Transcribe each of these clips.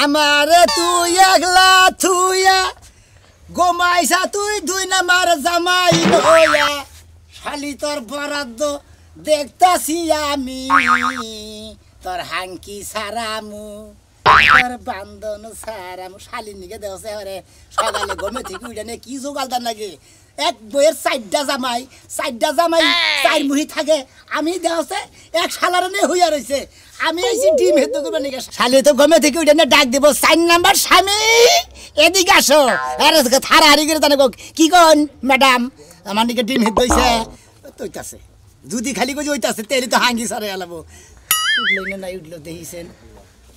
আমারে তুই একলা থুইয়া গোমাইসা তুই 2 নাম্বার জামাই হইয়া শালি তোর বরাদ্দ দেখতাছি আমি তোর হাঙ্কি সারামু তোর বান্ধন সারামু শালি নিকে দেওছে আরে সকালে ঘুমে থেকে উঠে নে কি জোগালদার লাগে এক বইয়ের 4টা জামাই 4 মুহি থাকে আমি দেওছে এক শালার নে হইয়া রইছে আমি এসে ডিম হেদ্দ করব নিকে শালি তো ঘুমে থেকে উঠে নে ডাক দেব 4 নাম্বার স্বামী এদিকে আসো আরে থারা হারি করে জানো কি কোন ম্যাডাম আমার নিকে ডিম হেদ্দ হইছে তইতাছে যদি খালি কই হইতাছে তেলি তো হাঙ্গি সারে আলাবো উঠলো না নাই উঠলো দেখিছেন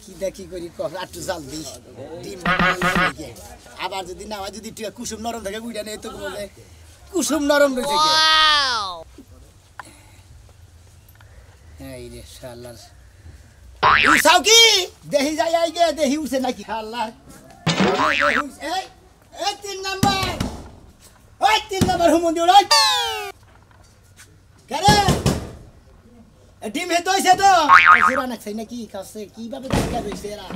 কি দেখি করি একটু জাল দিই ডিম আবার যদি না হয় যদি কুসুম নরম থাকে উইটা নেই তো বলে কুসুম নরম রয়েছে এই রে শালার উসাও কি দেহি যাই আইগে দেহি উঠছে নাকি শালার এই এই 3 নাম্বার ওই 3 নাম্বার হুমন্দি ওই কেরে ডিম হেতো হইছে তো জোরা নাকছে নাকি কাছে কিভাবে দেখা হইছে এরা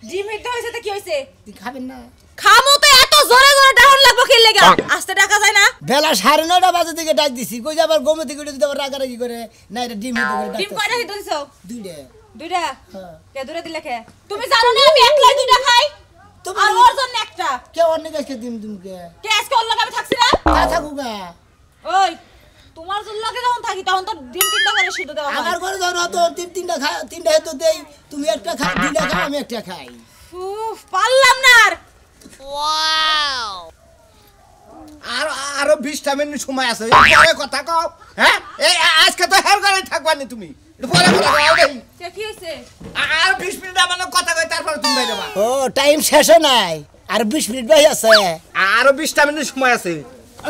ডিম হেতো হইছে তো কি হইছে তুই খাবেন না খামো তো এত জোরে জোরে ডাউন লাগবো কি লাগা আস্তে ডাকা যায় না বেলা 9:30 বাজে দিকে ডাক দিছি কই যাবার গোমে থেকে যদি আবার রাগারাগি করে না এটা ডিম হেতো করে ডাক ডিম কয়টা হেতো দিছো দুইটা হ্যাঁ কে দূরে দিলে কে তুমি জানো না আমি একলাই দুইটা খাই তুমি আর ওর জন্য একটা কে অন্য কাছে ডিম দিমকে কে আজকে ওর লগে আমি থাকছি না তা থাকুগা ওই তোমার জন্য লগে যখন থাকি তখন তো ডিম 3টা করে শুধু দেওয়া আমার ঘরে ধরো তো 3টা হেতো দেই তুমি একটা খাও 2টা খাও আমি একটা খাই উফ পারলাম না আর ওয়াও আরো 20টা মিনিট সময় আছে পরে কথা কও হ্যাঁ এই আজকে তো হের ঘরে থাকবানি তুমি পরে কথা কও দেই কি হইছে আর 20 মিনিট আমার কথা কই তারপর তুমি বাইরে যাবা ও টাইম শেষ নাই আর 20 মিনিট বাকি আছে আরো 20টা মিনিট সময় আছে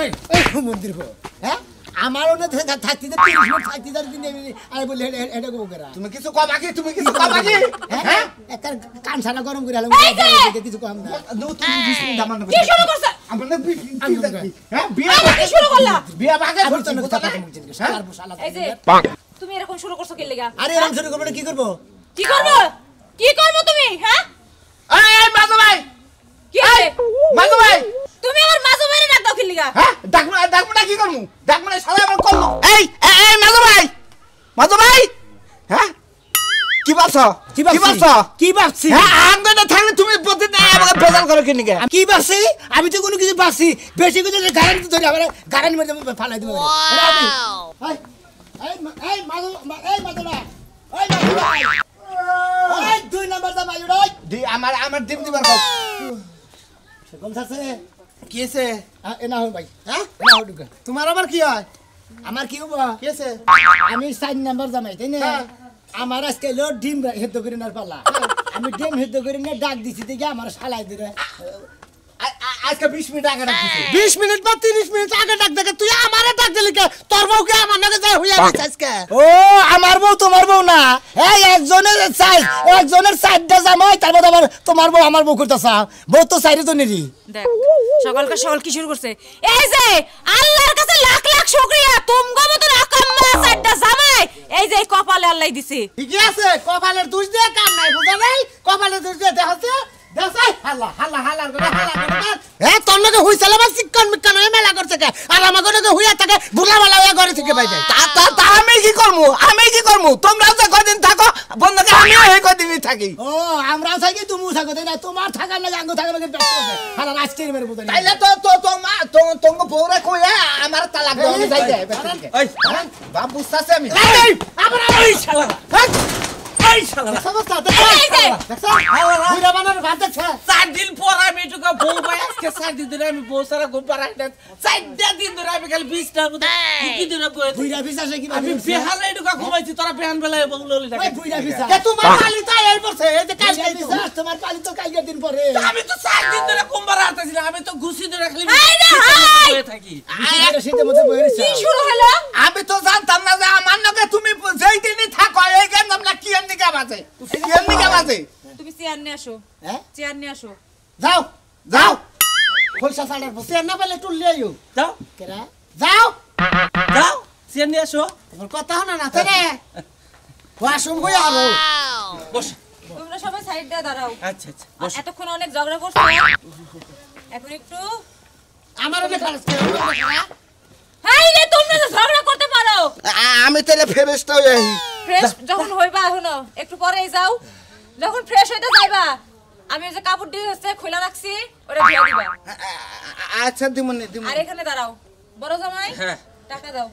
এই এই মন্দির গো হ্যাঁ আমারও না থাকতে 30 মিনিট থাকতে দিন আমি বলি এটা গো করা তুমি কিছু কম আগে তুমি কিছু কম আগে হ্যাঁ একটা কান সারা গরম করে আলো কিছু কম না তুমি 20 মিনিট আমার কি শুরু করছ আমরা হ্যাঁ বিয়া কি শুরু করলা বিয়া বাগে করতে না কথা এই যে তুমি এরকম শুরু করছো কি লাগা আরে এরকম শুরু করব কি করব কি করব কি করব তুমি হ্যাঁ এই মাজু ভাই কি আছে মাজু ভাই তুমি আমার মাজু ভাইরে ডাক দাও কি লাগা হ্যাঁ ডাকমু কি করমু ডাকমু সবাই আমার কল এই এই মাজু ভাই হ্যাঁ কি ভাবছো কি ভাবছি হ্যাঁ আঙ্গনে থাকলে তুমি প্রতিদিন আমাকে বেজাল করো কি নিকে কি ভাবছি আমি তো কোনো কিছু ভাবছি বেশি কিছু গাড়ি ধরে আবার গাড়ির মধ্যে ফালাই দিব এই মাজু না এই 2 নাম্বার দা মাইর ওই দি আমার ডিম দিবার কও কোন আছে কি আছে এনা হই ভাই হ্যাঁ এনা হই ঢুকা তোমার আবার কি হয় আমার কি হবো কি আছে আমি 4 নাম্বার জামাই তাই না আমার আজকে লো ডিম হেদ্দ করে না পালা আমি ডিম হেদ্দ করে না ডাক দিছি দেখি আমার শালাই দিরে আজকে 20 মিনিট আগে ডাক দিছি 20 মিনিট বা 30 মিনিট আগে ডাক দেখে তুই আমারে ডাক দিলি কে তোর বউ কে আমার নাকি যায় হইয়া গেছে আজকে ও আমার বউ তোমার বউ না এই একজনের 4টা জামাই তারপর আবার তোমার বউ আমার বউ করতেছ বউ তো 4 জনেরই দেখ সকালকার সকাল কি শুরু করছে এই যে আল্লাহর কাছে লাখ লাখ শুকরিয়া তুমগো মতন আকাম্মা 4টা জামাই এই যে কপালে আল্লাহ দিছে ঠিক আছে কপালের দোষ দিয়ে কাম নাই বুঝা নাই কপালের দোষ দিয়ে দেখাছে দেখাই হাল্লা করে এ তোর নাকি হইছালে বা চিকন মিকন মেলা করছে কে আর আমাকে নাকি হইয়া থাকে বুলাবালা হইয়া ঘরে থেকে বাইরে তা আমি কি করমু তোমরা যে কদিন থাকো বন্ধকে আমি এই কদিনই থাকি ও আমরাও থাকি তুমিও থাকো তাই না তোমার থাকার না আঙ্গ থাকার লাগে ব্যস্ত আছে হালা আজকের মেরে বুঝা তাইলে তো তোমার বউরে কইয়া আমার তালাক দাও আমি যাই যাই এই বাপ বুঝতাছে আমি এই আবার ওই শালা এই শালা সমস্যা দেখছ বুড়া বানার ভাত দেখছ 4 দিন পর আমি এটুকু বউ ভাই আজকে 4 দিন ধরে আমি বউ সারা ঘুম পাড়াই না 4 দিন ধরে আমি খালি 20টা মতো কি দিন বই বুড়া পিছাছে কি আমি বেহালে এটুকু ঘুমাইছি তোরা বেহান বেলায় বললি না ওই বুড়া পিছা কে তোমার পালি তাই এই পড়ছে এই যে কাল পিছা তোমার পালি তো কালকে দিন পরে আমি তো 4 দিন ধরে ঘুম পাড়া আতাছি না আমি তো ঘুষি ধরে খালি বসে থাকি এটা শীতের মধ্যে বইরেছে কি শুরু হলো আমি তো জানতাম না যে আমার নাকি তুমি যেই দিনই থাকো এই কেন আমরা কি এমনি বাজে তুমি চেয়ার নিয়ে আসো হ্যাঁ চেয়ার নিয়ে আসো যাও খোলসা সাড়ার বসে না পেলে টুল লিয়ে আইও যাও কেরা যাও যাও চেয়ার নিয়ে আসো তোমার কথা হলো না তো রে ওয়াশরুম কই আলো বস তোমরা সবাই সাইড দিয়ে দাঁড়াও আচ্ছা আচ্ছা বস এতক্ষণ অনেক ঝগড়া করছো এখন একটু আমারও দেখা হাই রে তোমরা তো ঝগড়া করতে পারো আমি তাহলে ফেরেশটা হই ফ্রেশ যখন হইবা এখনো একটু পরেই যাও যখন ফ্রেশ হইতে যাইবা আমি ওই যে কাপড় দিয়ে হচ্ছে খোলা রাখছি ওটা ধুয়ে দিবা আচ্ছা দিমুনি আর এখানে দাঁড়াও বড় জামাই হ্যাঁ টাকা দাও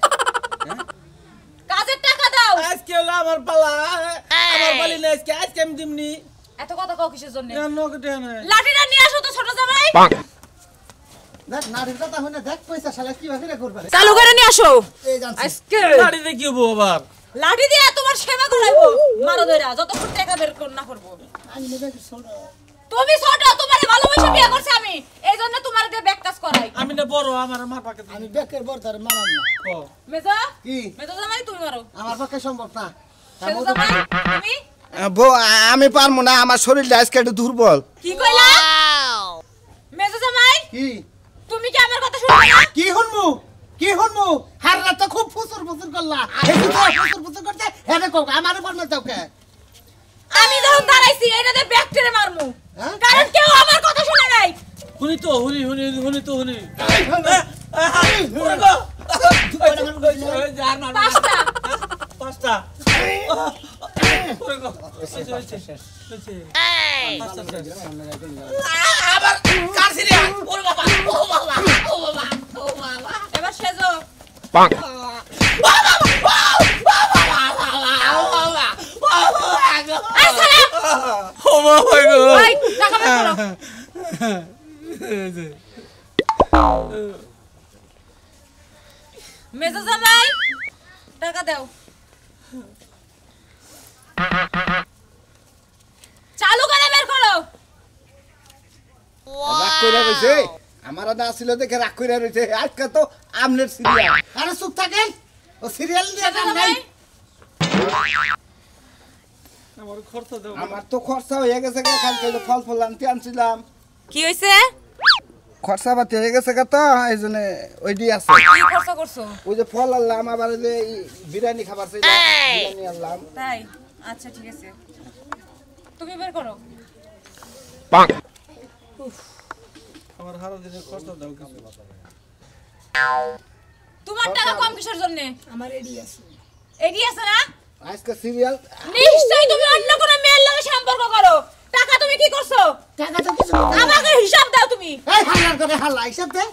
কাজের টাকা দাও আজকে হলো আমার পালা আমার পালি না আজকে আমি দিমনি এত কথা কও কিসের জন্য নগদে না লাঠিটা নিয়ে আসো তো ছোট জামাই দেখ নারীর কথা হইনা দেখ পয়সা শালা কি ভাবে করবে চালু করে নিয়ে আসো এই জানছি আজকে লাড়িতে কি হবো আবার লাঠি দিয়ে তোমার সেবা করাইবো মারো দইরা যতক্ষণ টাকা বের না করবো আমি নেবে কি ছোট তুমি ছোট তোমারে ভালোবেসে বিয়ে করছি আমি এইজন্য তোমার দিয়ে ব্যাক কাজ করাই আমি না বড় আমার মার পাকে আমি বেকের বর্তার মারাম না মেজা কি মেজা জামাই তুমি মারো আমার পক্ষে সম্ভব না মেজা জামাই তুমি বউ আমি পারবো না আমার শরীরটা আজকে একটু দুর্বল কি কইলা মেজা জামাই কি তুমি কি আমার কথা শুনবে না কি হনমু হার রাত খুব ফুসুর ফুসুর করলা এই তো ফুসুর ফুসুর করতে হেনে কো আমারে বলনা চাওকে আমি যখন দাঁড়াইছি এটাতে ব্যাকটেরে মারমু হ্যাঁ? কারণ কেউ আমার কথা শুনে নাই হুনি তো হুনি পাঁচটা পাঁচটা আবার কার সিরিয়া ওর বাবা ও বাবা এবার সেজো ওই টাকা বের করো মেজা জামাই টাকা দাও চালু করে বের করো রাগ কইরা রইছে আমার না ছিল দেখে রাগ কইরা রইছে আজকে তো আমলেট সিরিয়াল আরে চুপ থাকেন ও সিরিয়াল দিয়ে কাম নাই আমার খরচ দাও আমার তো খরচা হয়ে গেছে কালকে ফল ফল আনতে আনছিলাম কি হইছে খরচা পাতি হয়ে গেছে তো এই জন্য ওইটি আছে কি খরচ করছো ওই যে ফল আনলাম আবার ওই যে বিরিয়ানি খাবার চাইলাম বিরিয়ানি আনলাম তাই আচ্ছা ঠিক আছে তুমি বের করো আমার হারা দিনের খরচ দাও কিছু তোমার টাকা কম কিসের জন্য আমার এডি আছে এগি আছে না আজকে সিরিয়াল নিশ্চয়ই তুমি অন্য কোনো মেয়ের লগে সম্পর্ক করো টাকা তুমি কি করছো টাকা তো কিছু আমাকে হিসাব দাও তুমি এই হালার করে হালা হিসাব দে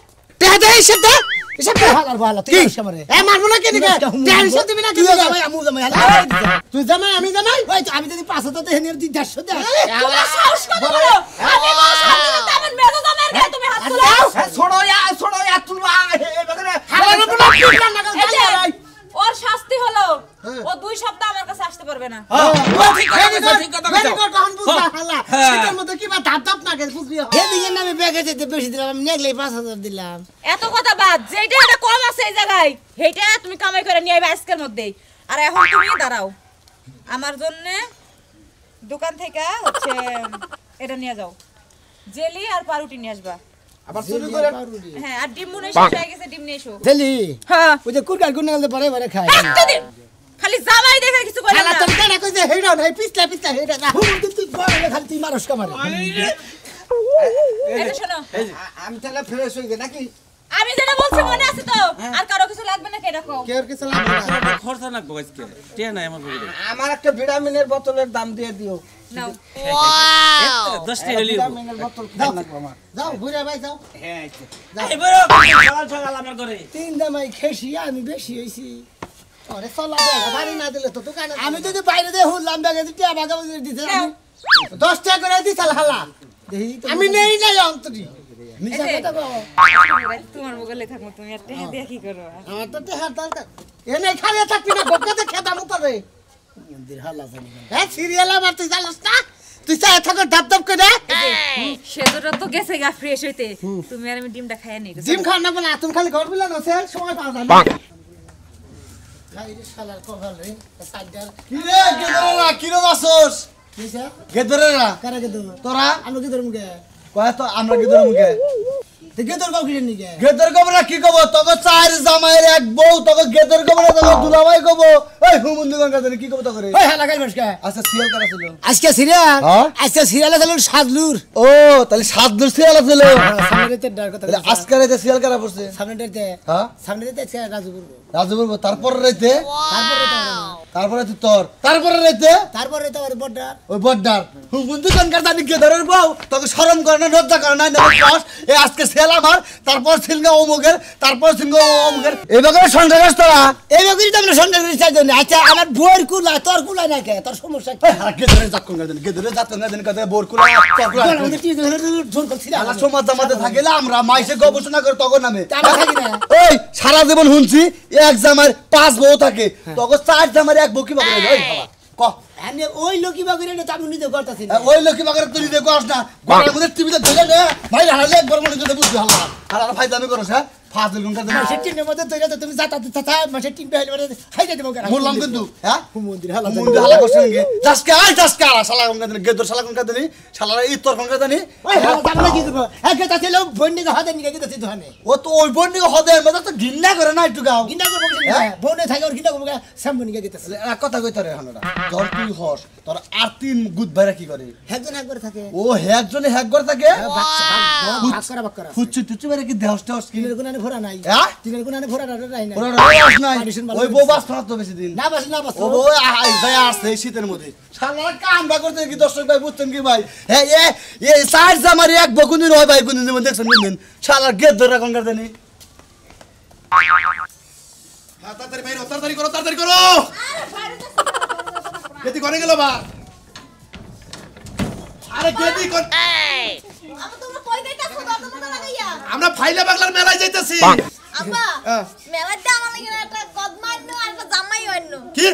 টাকা দে হিসাব দে হিসাব দে হালার ভালো তুই হিসাব রে এ মারবো না কি দিকে তুই হিসাব দিবি না কি দিকে ভাই আমু জামাই হালা তুই জামাই আমি জামাই ওই আমি যদি 500 দেই হেনের 150 দে তোমার সাহস কত বড় আমি বড় সাহস তেমন মেজো জামাইয়ের গায়ে তুমি হাত তোলাও ছোড়ো তুলবা হালার উপর কি না এই যে, ওর শাস্তি হলো ও 2 সপ্তাহ আমার কাছে আসতে পারবে না ভেরি গুড অন বুঝা হালা সেটার মধ্যে কি বা ধাপ ধাপ না কে বুঝবি হেদিকে নামে ব্যাগে যেতে বেশি দিলাম আমি নেগলেই 5000 দিলাম এত কথা বাদ যেটা এটা কম আছে এই জায়গায় হেইটা তুমি কামাই করে নিয়ে আইবা আজকের মধ্যেই আর এখন তুমি দাঁড়াও আমার জন্য দোকান থেকে হচ্ছে এটা নিয়ে যাও জেলি আর পাউরুটি নিয়ে আসবা আবার চুরি করে হ্যাঁ আর ডিম মনে শেষ হয়ে গেছে ডিম নিয়ে এসো জেলি হ্যাঁ ওই যে কুরকার গুনালতে পরে পরে খায় একটা দিন খালি জামাই দেখে কিছু করে হালা না তোর কেন কইছে হেডা নাই পিছলা পিছলা হেডা না তুই বড় খালি তুই মারস কামারে এটা শোনো আমি তাহলে ফ্রেশ হই গে নাকি আমি যেটা বলছি মনে আছে তো আর কারো কিছু লাগবে না কেডা কও কেউ কিছু লাগবে না খরচ না গো আজকে টিয়া নাই আমার পকেটে আমার একটা ভিটামিনের বোতলের দাম দিয়ে দিও নাও 10 টাকা লিও ভিটামিনের বোতল খাই না আমার যাও ঘুরে ভাই যাও এবারে সকাল আমার ঘরে তিন দামাই খেসি আমি বেশি হইছি আরে চলা দে বাড়ি না দিলে তো দোকানে আমি যদি বাইরে দে হুললাম ব্যাগে টিয়া বাগা দিতে আমি 10 টাকা করে দিছাল হালা আমি নেই নাই অন্তরি মিছা কথা কও তোমার বগলে থাকো তুমি আর টেহা দিয়া কি করো আমার তো টেহার দরকার এনে খালি থাকবি না বকাতে খেতা মতো রে মন্দির হালা জানি হ্যাঁ সিরিয়াল আমার তুই জানিস না তুই চাই থাকো ধাপ ধাপ করে সেজোটা তো গেছে গা ফ্রেশ হইতে তুমি আর আমি ডিমটা খাইয়া নেই জিম খাওয়া না বলে তুমি খালি ঘর বিলা নছে সময় পাও না খাই রে শালার কভাল রে সাইডার কি রে গেদরা কি রে বাসস কিসা গেদরা কারা কে দেব তোরা আমি কি ধরম গে কয় তো আমরা গেদর মুখে তে কে তোর কাউ কিনে নি গে গেদর কবরা কি কব তোকে চার জাম এক বউ তোকে গেদর কব না তোকে দুলাভাই কব এই হুমুন্দি কোন কাছে কি কব তো করে ওই হালা গাই বসকা আচ্ছা সিরিয়াল করা ছিল আজকে সিরিয়াল হ্যাঁ? আজকে সিরিয়ালে ছিল সাজলুর ও তাহলে 7 দূর সিরিয়াল ছিল সামনেতে ডার কথা তাহলে আজকে রাতে সিরিয়াল করা পড়ছে সামনেতে হ্যাঁ সামনেতে আজকে রাজুপুর রাজুবর তারপর রাতে তারপরে তুই তোর তারপরে তো ওর বড় ওই বড়দার হুমুন্দি কোন কাছে জানি গেদরের বউ তোকে শরম করে না লজ্জা করে না না কস এই আজকে সিরিয়াল আমার তারপর সিলগা অমুকের তারপর সিলগা অমুকের এইভাবে সন্ধ্যা গাছ তোরা এই বকরি তো আমরা সন্ধ্যা করে চাই না আচ্ছা আমার বউর কুলা তোর কুলা না কে তোর সমস্যা কি গেদরে জাত কোন কাছে গেদরে জাত কোন কাছে কথা বোর কুলা তোর কুলা আমাদের টিভি জোর করছিল আলা সমাজ জামাতে থাকিলে আমরা মাইসে গবেষণা করে তখন নামে আমরা থাকি না ওই সারা জীবন শুনছি এক জামার 5 বউ থাকে তখন 4 জামার এক বউ কি বাগরে ওই বাবা ক আমি ওই লোকি বকরি না তো আমি নিজে করতেছি না ওই লোক কি বাগরে তুই দেখো আস না ঘরের মধ্যে টিভিতে ধরে দে ভাই হারালে একবার মনে করে বুঝবি হালা আর ভাই দামি করছ হ্যাঁ ফাজিল কোন কাছে মাসের টিনের মধ্যে তৈরি তো তুমি যাতা তথা মাসের টিন বেহাইলে মানে খাই যাইতে বকরা বললাম কিন্তু হ্যাঁ মন্দির হালা মুন্ডে হালা করছ নাকি জাসকা শালা কোন কাছে গেদর শালা কোন কাছে নি শালা এই তোর কোন কাছে নি ওই হালা জানা কি করব একে তা ছিল বন্ডিকে হাতে নিয়ে গেছে তো ধনে ও তো ওই বন্ডি হদে মধ্যে তো ঘিন্না করে না একটু গাও গিন্ডা করব বনে থাকে ওর গিন্ডা করব সামনে নিয়ে গেছে এক কথা কই তোরে হানরা তোর তুই হস তোর আর 3 গুদ ভাইরা কি করে একজন একবার থাকে ও একজনে হ্যাক করে থাকে বাক্করা ফুচ্চি তুচ্চি মেরে কি দেহস টেহস কি টিনের গুনানে ভরা নাই হ্যাঁ টিনের গুনানে ভরা নাই না ওরা রস নাই Condition ভালো ওই বউ বাস না তো বেশি দিন না বাস ও বউ যাই আসছে এই শীতের মধ্যে শালা কাম বা করতে কি দর্শক ভাই বুঝছেন কি ভাই হ্যাঁ এ সাইজ আমার এক বকুনি রয় ভাই কোনদিন যেমন দেখছেন কোনদিন শালা গেদ ধরে কোন কার জানি হ্যাঁ তাড়াতাড়ি করো গেদি করে গেল বা আরে গেদি কোন আব্বা তোমরা কই যাইতাছো দরজা লাগাইয়া আমরা ফাইলা বাগলার মেলায় যাইতাছি আব্বা হ্যাঁ। মেলাতে আমার লাগি একটা কদমান্য আর একটা জামাই অন্য কি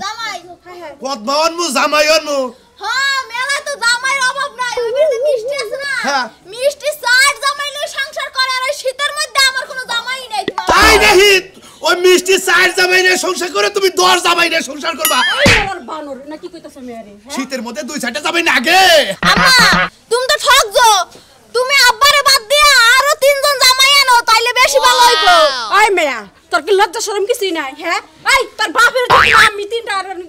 জামাই হায় হায় পদ্মাওয়ান মু জামাইয়ান মু হ্যাঁ মেলায় তো জামাইয়ের অভাব নাই ওই বিরতে মিষ্টি আছে না হ্যাঁ। মিষ্টি সাইড জামাই লই সংসার করে আর ওই শীতের মধ্যে আমার কোনো জামাই নাই তাই নাহি ওই মিষ্টি চার জামাই নিয়ে সংসার করে তুমি 10 জামাই নিয়ে সংসার করবা আমার বানর না কি কইতাছ মেয়ারে শীতের মধ্যে 2-4টা জামাই না আগে আম্মা তুমি তো ঠকছো তুমি আব্বারে বাদ দিয়া আরো 3 জন জামাই আনো তাইলে বেশি ভালো হইবো আই মেয়া তোর কি লজ্জা শরম কিছুই নাই হ্যাঁ আই তোর বাপের দিকে আমি তিনটা আর আমি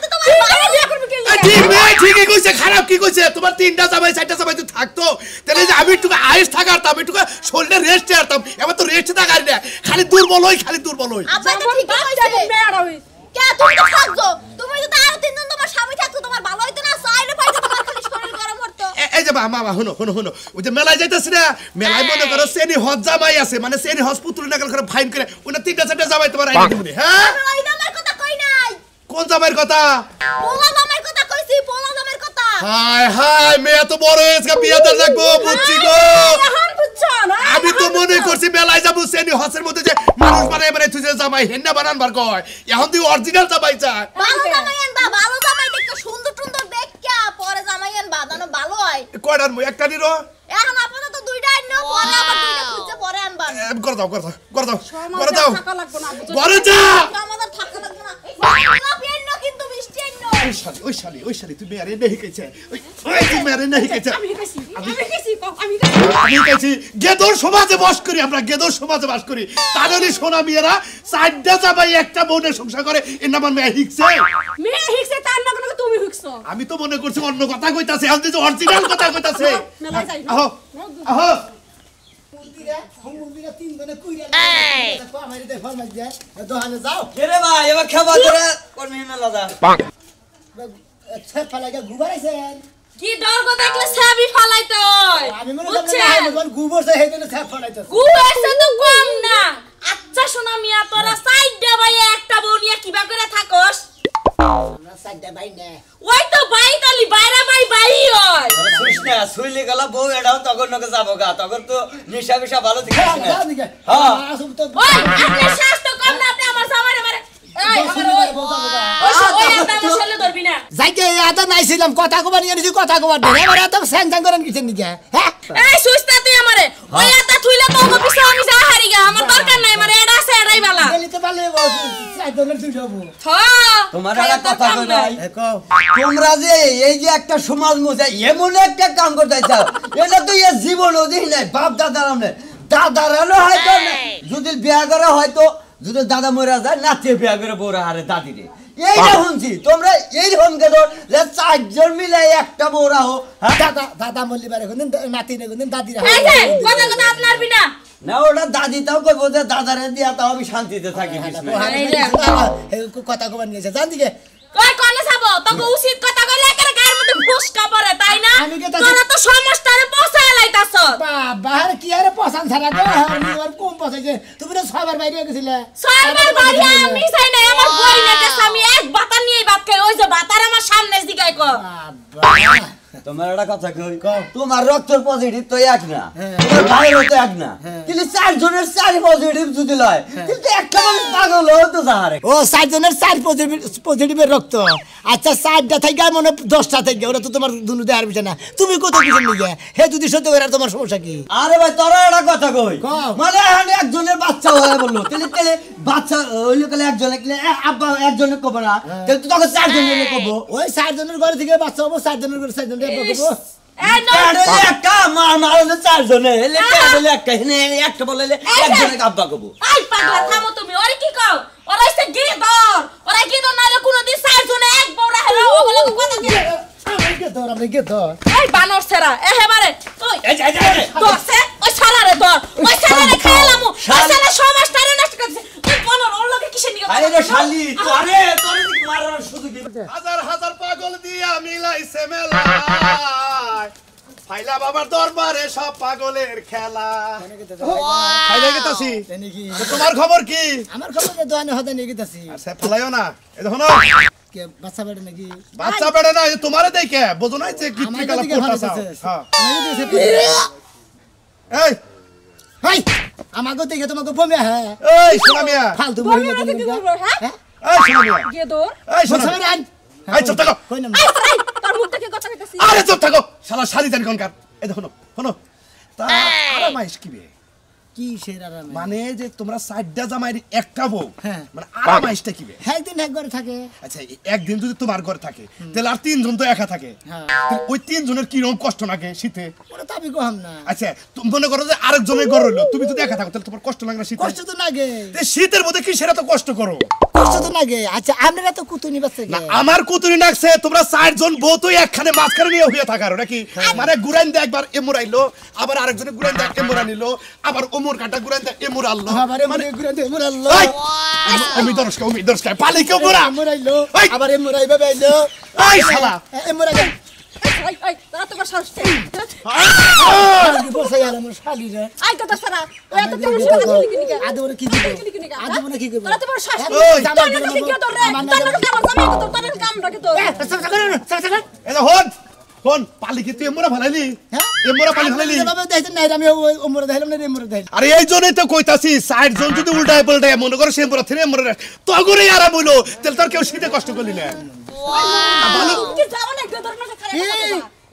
তো তোমার বাবা বিয়ে করব কি ঠিক নেই ঠিকই কইছে খারাপ কি কইছে তোমার 3টা জামাই 4টা জামাই তো থাকতো তাহলে যে আমি একটু আইস থাকারতাম একটু শরীরে রেস্ট আরতাম এবার তো রেস্ট থাকার না খালি দুর্বল হই আব্বা তো ঠিকই কইছে মেয়ারা হই কে তুমি তো ঠকছো তুমি যদি আরো 3 জন তোমার স্বামী থাকতো তোমার ভালো হইতো না চাইলে পাইতো তোমার খালি শরীর গরম হতো এই যে মামা শুনো ওই যে মেলায় যাইতাছি না মেলায় মনে করো সেনি হজ জামাই আছে মানে সেনি হজ পুতুল নাগাল করে ফাইন করে ওনা 3টা 4টা জামাই তোমার আইনা দিবনি হ্যাঁ আমি ওই নামের কথা কই নাই কোন জামাইয়ের কথা পোলা নামের কথা কইছি পোলা নামের কথা হায় মেয়ে তো বড় হয়েছে বিয়াতে রাখবো বুঝছি গো এখন বুঝছো না আমি তো মনে করছি মেলায় যাবো সেনি হজের মধ্যে যে মানুষ মানে তুই যে জামাই হেন্না বানানবার কয় এখন তুই অরিজিনাল জামাই চায় ভালো জামাই আনবা ভালো জামাই দেখতে সুন্দর সুন্দর দেখা পরে জামাই আনবা জানো ভালো হয় কয়টার মুই একটা নিরো এখন আপাতত দুইটা আননো পরে আবার দুইটা খুঁজে পরে আনবা করে দাও টাকা লাগবে না বুঝছো করে যা আমাদের থাকা লাগবে না গোলাপি আননো কিন্তু মিষ্টি আননো ওই শালি তুই মেরে নেই কেছে ওই তুই মেরে নেই কেছে আমি কইছি আমি কইছি গেদর সমাজে বাস করি আমরা গেদর সমাজে বাস করি তাহলে সোনা মেয়েরা 4টা জামাই একটা বউনের সংসার করে এর নাম মেয়ে হিকছে মেয়ে হিকছে তার না কোনো তুমি হিকছো আমি তো মনে করছি অন্য কথা কইতাছে এখন যে অরিজিনাল কথা কইতাছে মেলায় যাই আহো আহো মন্দিরে 3 জনে কুইরা তো আমারে দে ফরমাইজ যায় দোহানে যাও কেরে ভাই এবার খাবার ধরে কর্মী মেলা যা ছেপ ফালাইয়া গুবাইছেন কি দর্গ দেখলে সাবি ফালাইতে হয় আমি মনে বুঝছেন করলাম গুবরছে হেদিনে ছেপ ফালাইতে গুয়াইছে তো কম না আচ্ছা শোনা মিয়া তোরা সাইডটা ভাই একটা বউ নিয়ে কিবা করে থাকস আমরা সাইডে বাই না ওই তো ভাই তালি বাইরা ভাই হয় শুনিস না শুইলে গেল বউ এটাও তখন নকে যাবো গা তখন তো নিশা বিশা ভালো থেকে হ্যাঁ না দিকে হ্যাঁ। আসুন তো ওই আপনি স্বাস্থ্য কম না আপনি আমার সামনে মারে এই আমার ওই আপনি আমার শরীরে ধরবি না যাইতে আদা নাইছিলাম কথা কবার নিয়ে নিছি কথা কবার দে এবারে তো স্যাং স্যাং করেন কিছু নিকে হ্যাঁ এই সুস্তা তুই আমারে ওই আতা থুইলে তো আমার পিছে আমি যা হারি গা আমার দরকার নাই মানে এটা আছে এটাই বালা গেলিতে পারলে সাইড দলের দুই যাবো হ্যাঁ তোমার একটা কথা কই ভাই কও তোমরা যে এই যে একটা সমাজ মধ্যে এমন একটা কাম করতে চাও এটা তো এর জীবনও দেখি নাই বাপ দাদার আমনে দাদারানো হয়তো যদি বিয়া করে হয়তো যদি দাদা মরে যায় নাতিয়ে বিয়া করে বউরা হারে দাদি রে এইটা শুনছি তোমরা এই হনকে ধর চারজন মিলে একটা বউরা হো দাদা দাদা মল্লি বারে কোন নাতি নে কোন দাদি রা এই যে কথা কথা আপনার বিনা না ওটা দাদি তাও কইবো যে দাদারে দিয়া তাও আমি শান্তিতে থাকি কথা কবার নিয়েছে জান দিকে কই কোনে যাবো তোকে উচিত কথা কইলে একের গায়ের মধ্যে ফুসকা পড়ে তাই না তোরা তো সমস্যারে পছায় লাইতাছ বাবা আর কি আরে পছন্দ ছাড়া গো আর কম পছাইছে তুমি তো সবার বাইরে গেছিলে সবার বাড়ি আমি চাই না আমার বই না গেছে আমি এক বাতা নিয়ে ভাত খাই ওই যে বাতার আমার সামনে দিগাই কো বাবা তোমার একটা কথা কই তোমার রক্তের পজিটিভ তো এক না তোমার ভাইয়ের তো এক না কিন্তু চারজনের চার পজিটিভ যদি লয় কিন্তু একটা মানুষ পাগল হও তো যাহারে ও চারজনের চার পজিটিভের রক্ত আচ্ছা চারটা থেকে মনে 10টা থেকে ওরা তো তোমার দুনু দেহার বিষয় না তুমি কত কিছু নিয়ে হে যদি সত্য করে আর তোমার সমস্যা কি আরে ভাই তোরা একটা কথা কই মানে আমি একজনের বাচ্চা হয়ে বললো তেলে বাচ্চা হইলো কালে একজনে আব্বা একজনে কব না তাহলে তো তোকে চারজনের কব ওই চারজনের ঘরে থেকে বাচ্চা হবো চারজনের ঘরে চারজনের কব এই নো একটা মারলে চারজনে একটা একটা বললে একজনে আব্বা কব আই পাগলা থামো তুমি ওরে কি কও ওরা এসে গিদর ওরা গিদর নালে কোনদিন চারজনে এক বউরা হলো ওগুলো কথা কি আমি কে ধর এই বানর সেরা এহেবারে ওই দছে ওই সারারে ধর ওই সারারে খাইলামু ওই সারা সমাজটারে নষ্ট করছে তুই বানর ওর লগে কিসে নিয়ে আরে রে শালি তোরে মারার সুযোগ দিবি হাজার হাজার পাগল দিয়া মিলাইছে মেলা ফাইলা বাবার দরবারে সব পাগলের খেলা ফাইলা গেতাছি নাকি তোমার খবর কি আমার খবর যে দোয়ানে হতে নিয়ে গেতাছি আচ্ছা ফলাইও না এই দেখো না কে বাচ্চা বেড়ে নাকি বাচ্চা বেড়ে না তোমারে দেখে বোঝো না যে গিট্টি কালা করতাছ হ্যাঁ এই হাই আমাকে দেখে তোমাকে বমে হ্যাঁ এই সোনা মিয়া ফালতু বমি মহিলা রাখে কি করবো হ্যাঁ এই সোনা মিয়া গিদর এই সোনা বলছ না এই চুপ থাকো কই না এই সারাই তোর মুখ দেখে কথা কইতাছি আরে চুপ থাকো শালা শালি জানি কোনকার এই দেখো শোনো তা আরামাইশ কি বে কি সেরা রামে মানে যে তোমরা সাইডটা জামাইর একটা বউ হ্যাঁ। মানে আরামাইশটা কি বে একদিন এক ঘরে থাকে আচ্ছা একদিন যদি তোমার ঘরে থাকে তাহলে আর তিনজন তো একা থাকে হ্যাঁ তাহলে ওই তিনজনের কি রকম কষ্ট লাগে শীতে ওরা তো আমি কম না আচ্ছা তুমি মনে করো যে আরেকজনের ঘর হইলো তুমি যদি একা থাকো তাহলে তোমার কষ্ট লাগে না শীতে কষ্ট তো লাগে তে শীতের মধ্যে কি সেটা তো কষ্ট করো কষ্ট তো লাগে আচ্ছা আপনারা তো কুতুনি বাচ্চা না আমার কুতুরি নাকছে তোমরা চারজন বউ তো একখানে মাঝখানে নিয়ে হইয়া থাকার নাকি মানে গুরাইন দে একবার এমুর আইলো আবার আরেকজনে গুরাইন দে এমুর আনিলো আবার ওমর কাটা গুরাইন দে এমুর আনলো আবারে মানে ঘুরে দে মুরাল্লো এই, আমি দরস্কা পালি কেউ মোরা মুরাইলো এই! আবারে মুরাই বাবাইলো এই শালা মুরাই এই তোরা তো সাহস কি বলছ ইয়ার আমার শালি রে আই কথা সারা ওই তো তুমি শুনে কি নিকা আদে ওরে কি দিব আদে মনে কি করব তোরা তো বড় শাসন ওই, তোর না কি তোর রে তোর না আমার জামাই তো তোর কাম রাখে তোর এই যে হন পালি কি তুই এমুরা ফালাইলি হ্যাঁ? এমুরা পালি ফালাইলি বাবা দেখছেন না আমি ওমরে দেখাইলাম না এমরে দেখাইলাম আরে এই জন্যই তো কইতাছি চারজন যদি উল্টায় পাল্টায় মনে করো সে এমুরা থেকে এমুরা তগরে আরা বইলো তাহলে তোর কেউ শীতে কষ্ট করলি না ভালো কি যাও না তোর না খারাপ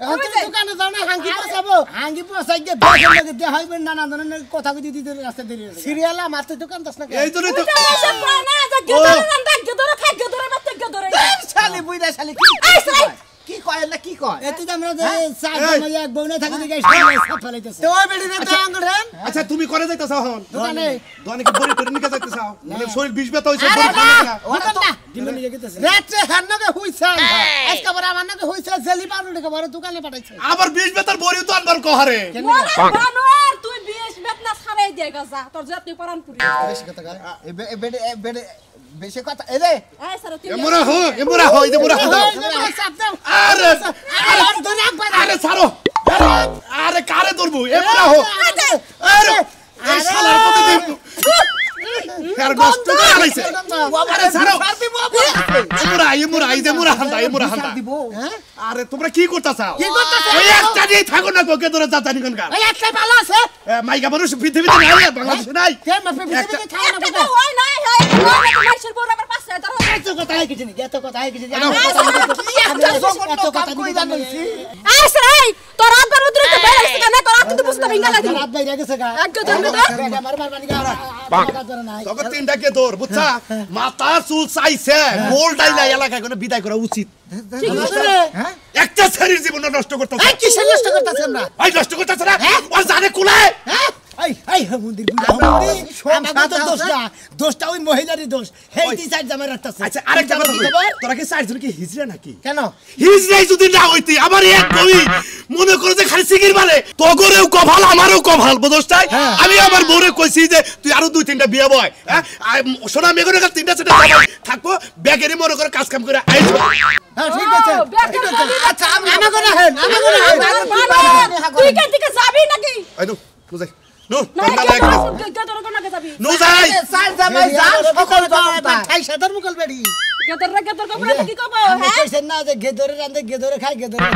এখন তুমি দোকানে যাও না হাঙ্গি পচাবো হাঙ্গি পচাই গিয়ে বেশি লাগে দেয়া হইবে নানা ধরনের কথা কই দিতে রাস্তা দেরি সিরিয়াল আমার তো দোকান দছ না এই জন্যই তো সব না যা গেদর না গেদর খাই গেদর বাচ্চা গেদর শালি বুইরা শালি কি কয় না কি কয় এতে তো আমরা চার জমা এক বউনে থাকি দিকে সব ফলাইতেছে তো ওই বেডি না তো আঙ্গুরেন আচ্ছা তুমি করে যাইতাছ হন দোকানে দোকানে কি বড়ি করে নিকে যাইতাছ মানে শরীর বিষ ব্যথা হইছে আরে বড়ি না করে না ওটা না ডিমে নিয়ে গেতেছে রাতে হান্নাকে হইছে আজকে বড় আমার নাকে হইছে জেলি পাউডারকে বড় দোকানে পাঠাইছে আবার বিষ ব্যথার বড়িও তো আনবার কহারে বানর তুই বিশ বেতনা ছাড়াই দিয়ে গজা তোর জাতি পরান পুরি বেশি কথা কয় বেডে বেডে বেশি কথা এ রে আই সারা তুই এমুরা হো এই যে মুরা হো আরে আরে ছাড়ো আরে কারে ধরবো এমুরা হো আরে এই শালার কত দিন কার নষ্ট করে আইছে আরে ছাড়ো এমুরা এই যে মুরা হান্দা আরে তোমরা কি করতাছাও ওই একটা দিয়ে থাকো না কোকে ধরে জাতানি কোনকার এই একটা ভালো আছে মাইকা মানুষ পৃথিবীতে নাই বাংলাদেশে নাই কে মাপে বিজেপি খায় না একটা হয় নাই হয় মাইছের বড় আবার পাশে তোর এত কথা হয় কিছু নেই এত কথা হয় কিছু নেই এত কথা কই জানিস আই সারাই তোর আব্বার উদ্রে তো বেলাইছে না তোর আত্ম বুঝতে ভিঙ্গা লাগি রাত বাইরে গেছে গা আগে জন্য বেটা মার মার মানি গা কথা ধরে নাই তখন তিনটা কে তোর বুঝছা মাথা চুল চাইছে গোল ডাইলা এলাকায় কোনো বিদায় করা উচিত হ্যাঁ একটা শরীর জীবন নষ্ট করতেছ এই কিসের নষ্ট করতেছেন না ভাই নষ্ট করতেছ না ওর জানে কুলায় এই মন্দির আমাকে তো দোষটা ওই মহিলারই দোষ হেইটি সাইড জামাই রাখতেছে। আচ্ছা আরেকটা কথা বলি, তোরা কি চারজন কি হিজড়া নাকি? কেন হিজড়াই যদি না হইতি আমার এক বই মনে করে যে খালি সিগির মারে তগরেও কভাল আমারও কভাল বুঝছাই। আমি আমার বউরে কইছি যে তুই আরো 2-3টা বিয়ে বয়, হ্যাঁ সোনা মেঘরে 3টা-4টা জামাই থাকবো ব্যাগেরই মনে করে কাজ কাম করে আইছো। হ্যাঁ ঠিক আছে আচ্ছা আমাকে রাখেন তুই কেন থেকে যাবি নাকি? আই নো বুঝাই নো না ঠান্ডা লাগে গেদর কোনাকে যাবি? নো যাই সাইড জামাই যা সকল কথা খাই সাদার মুকল বেড়ি গেদর কোনাকে কি কব? আমি কইছেন না যে গেদরে রান্দে গেদরে খাই গেদরে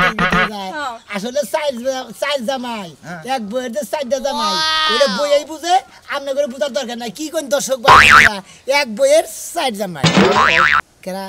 যায় আসলে সাইড জামাই এক বইয়ের যে সাইডটা জামাই ওটা বইই বুঝে আমনে করে বুঝার দরকার নাই কি কোন দর্শক এক বইয়ের সাইড জামাই কেরা